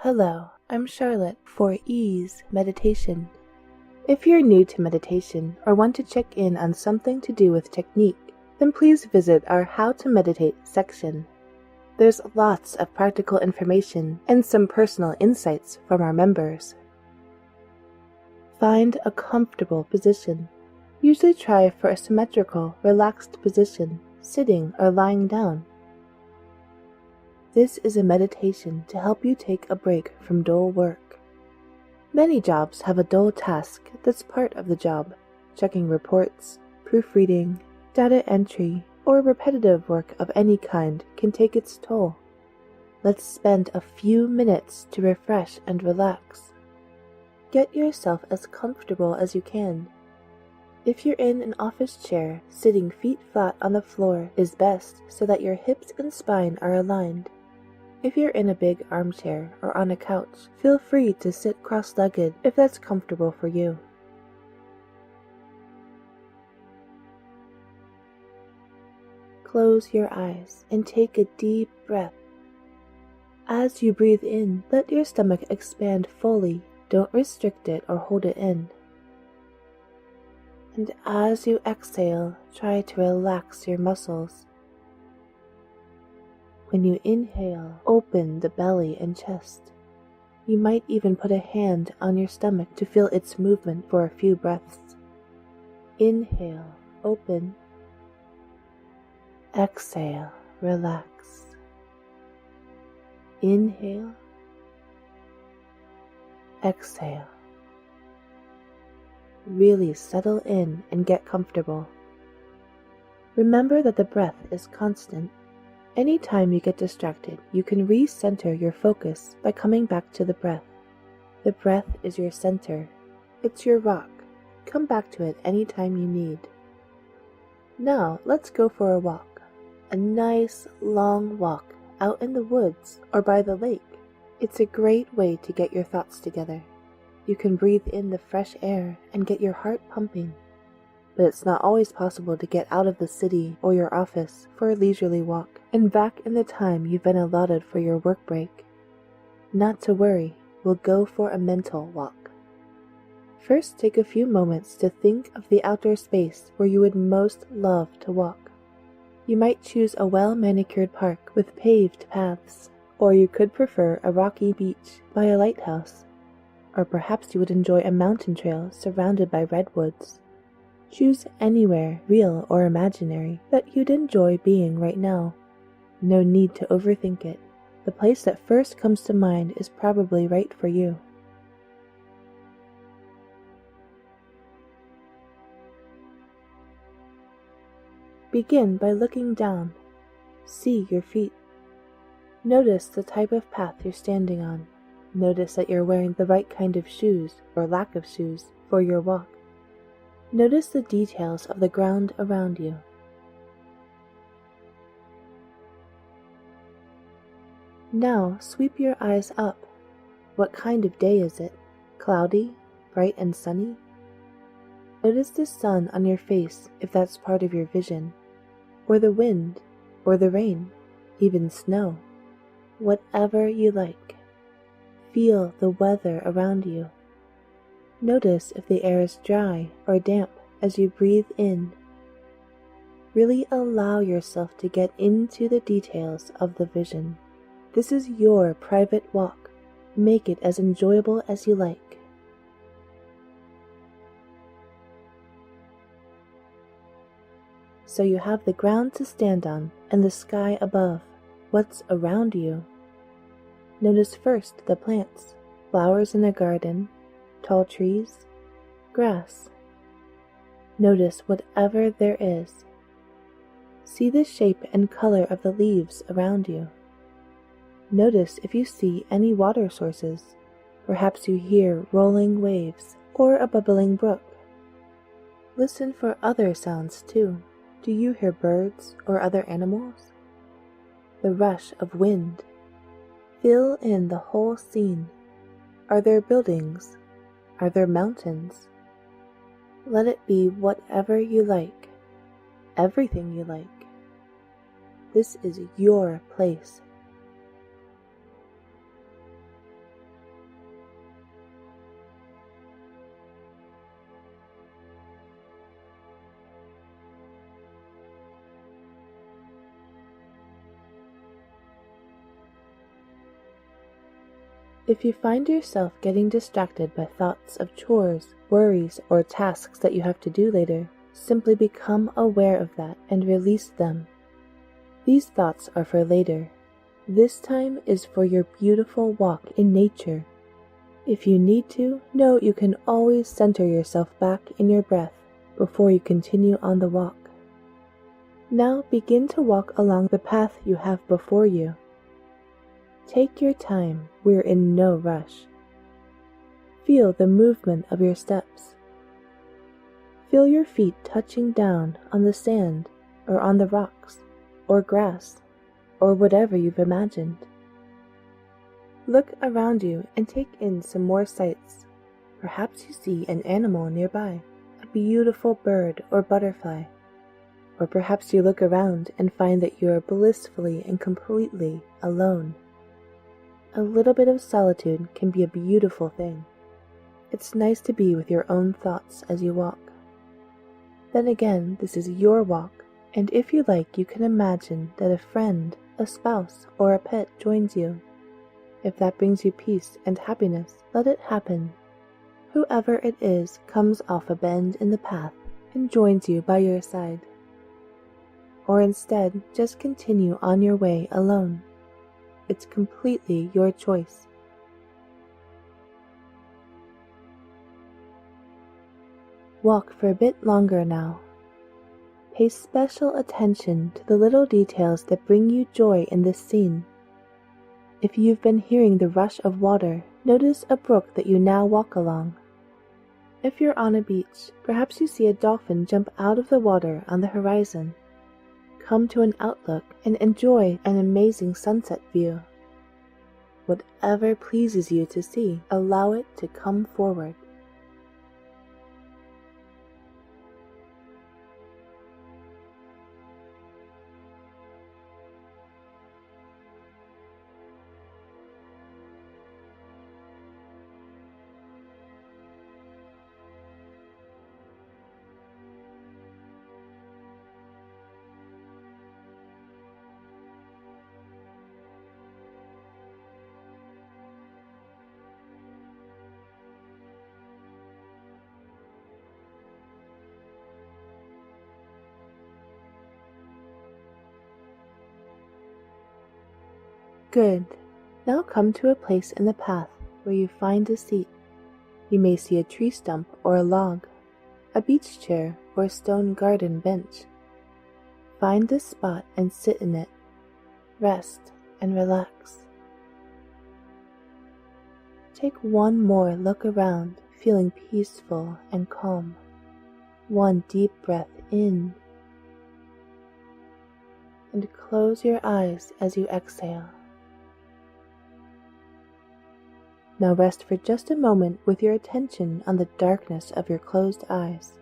Hello, I'm Charlotte for Ease Meditation. If you're new to meditation or want to check in on something to do with technique, then please visit our How to Meditate section. There's lots of practical information and some personal insights from our members. Find a comfortable position. Usually try for a symmetrical, relaxed position, sitting or lying down. This is a meditation to help you take a break from dull work. Many jobs have a dull task that's part of the job. Checking reports, proofreading, data entry, or repetitive work of any kind can take its toll. Let's spend a few minutes to refresh and relax. Get yourself as comfortable as you can. If you're in an office chair, sitting feet flat on the floor is best so that your hips and spine are aligned. If you're in a big armchair or on a couch, feel free to sit cross-legged if that's comfortable for you. Close your eyes and take a deep breath. As you breathe in, let your stomach expand fully. Don't restrict it or hold it in. And as you exhale, try to relax your muscles. When you inhale, open the belly and chest. You might even put a hand on your stomach to feel its movement for a few breaths. Inhale, open. Exhale, relax. Inhale. Exhale. Really settle in and get comfortable. Remember that the breath is constant. Anytime you get distracted, you can recenter your focus by coming back to the breath. The breath is your center. It's your rock. Come back to it anytime you need. Now, let's go for a walk. A nice, long walk out in the woods or by the lake. It's a great way to get your thoughts together. You can breathe in the fresh air and get your heart pumping. But it's not always possible to get out of the city or your office for a leisurely walk and back in the time you've been allotted for your work break. Not to worry, we'll go for a mental walk. First, take a few moments to think of the outdoor space where you would most love to walk. You might choose a well-manicured park with paved paths, or you could prefer a rocky beach by a lighthouse, or perhaps you would enjoy a mountain trail surrounded by redwoods. Choose anywhere, real or imaginary, that you'd enjoy being right now. No need to overthink it. The place that first comes to mind is probably right for you. Begin by looking down. See your feet. Notice the type of path you're standing on. Notice that you're wearing the right kind of shoes or lack of shoes for your walk. Notice the details of the ground around you. Now sweep your eyes up. What kind of day is it? Cloudy, bright and sunny? Notice the sun on your face if that's part of your vision, or the wind, or the rain, even snow. Whatever you like. Feel the weather around you. Notice if the air is dry or damp as you breathe in. Really allow yourself to get into the details of the vision. This is your private walk. Make it as enjoyable as you like. So you have the ground to stand on and the sky above. What's around you? Notice first the plants, flowers in a garden, tall trees, grass. Notice whatever there is. See the shape and color of the leaves around you. Notice if you see any water sources. Perhaps you hear rolling waves or a bubbling brook. Listen for other sounds too. Do you hear birds or other animals? The rush of wind. Fill in the whole scene. Are there buildings? Are there mountains? Let it be whatever you like, everything you like. This is your place. If you find yourself getting distracted by thoughts of chores, worries, or tasks that you have to do later, simply become aware of that and release them. These thoughts are for later. This time is for your beautiful walk in nature. If you need to, know you can always center yourself back in your breath before you continue on the walk. Now begin to walk along the path you have before you. Take your time, we're in no rush. Feel the movement of your steps. Feel your feet touching down on the sand or on the rocks or grass or whatever you've imagined. Look around you and take in some more sights. Perhaps you see an animal nearby, a beautiful bird or butterfly. Or perhaps you look around and find that you are blissfully and completely alone. A little bit of solitude can be a beautiful thing. It's nice to be with your own thoughts as you walk. Then again, this is your walk, and if you like, you can imagine that a friend, a spouse, or a pet joins you. If that brings you peace and happiness, let it happen. Whoever it is comes off a bend in the path and joins you by your side. Or instead, just continue on your way alone. It's completely your choice. Walk for a bit longer now. Pay special attention to the little details that bring you joy in this scene. If you've been hearing the rush of water, notice a brook that you now walk along. If you're on a beach, perhaps you see a dolphin jump out of the water on the horizon. Come to an outlook and enjoy an amazing sunset view. Whatever pleases you to see, allow it to come forward. Good. Now come to a place in the path where you find a seat. You may see a tree stump or a log, a beach chair or a stone garden bench. Find this spot and sit in it. Rest and relax. Take one more look around, feeling peaceful and calm. One deep breath in. And close your eyes as you exhale. Now rest for just a moment with your attention on the darkness of your closed eyes.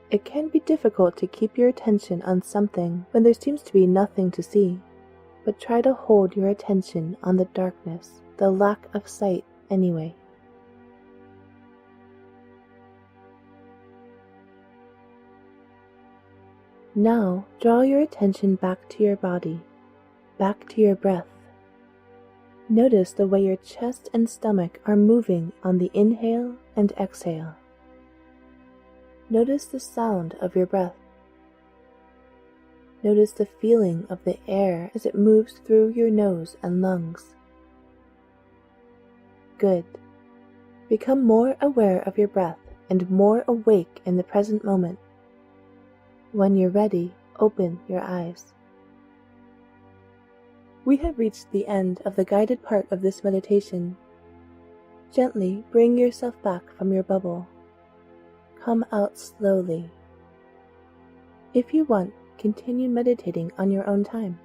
It can be difficult to keep your attention on something when there seems to be nothing to see, but try to hold your attention on the darkness, the lack of sight anyway. Now draw your attention back to your body, back to your breath. Notice the way your chest and stomach are moving on the inhale and exhale. Notice the sound of your breath. Notice the feeling of the air as it moves through your nose and lungs. Good. Become more aware of your breath and more awake in the present moment. When you're ready, open your eyes. We have reached the end of the guided part of this meditation. Gently bring yourself back from your bubble. Come out slowly. If you want, continue meditating on your own time.